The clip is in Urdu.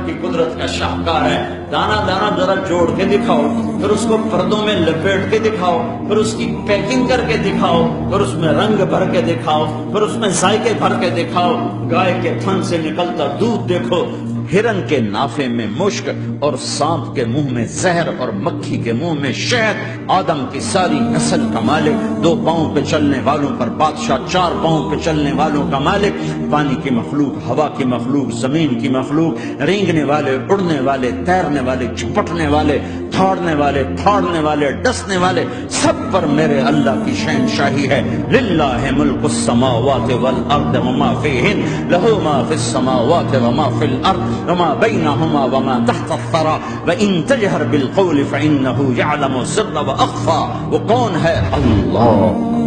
کی قدرت کا شاہکار ہے. دانا دانا ذرا جوڑ کے دکھاؤ، پھر اس کو پردوں میں لپیٹ کے دکھاؤ، پھر اس کی پیکنگ کر کے دکھاؤ، پھر اس میں رنگ بھر کے دکھاؤ، پھر اس میں ذائقے بھر کے دکھاؤ. گائے کے تھن سے نکلتا دودھ دیکھو، ہرن کے نافے میں مشک اور سانپ کے منہ میں زہر اور مکھی کے منہ میں شہد. آدم کی ساری نسل کا مالک، 2 پاؤں پہ چلنے والوں پر بادشاہ، 4 پاؤں پہ چلنے والوں کا مالک. پانی کی مخلوق، ہوا کی مخلوق، زمین کی مخلوق، رینگنے والے، اڑنے والے، تیرنے والے، چپٹنے والے، تھوڑنے والے، پھاڑنے والے، ڈسنے والے، سب پر میرے اللہ کی شہنشاہی ہے. للہ ملک السماوات والارض وما فیہن، لہ ما فی السماوات وما فی الارض وما بینہما وما تحت الثری وان تجہر بالقول فانہ یعلم السر واخفی. وہ کون ہے؟ اللہ.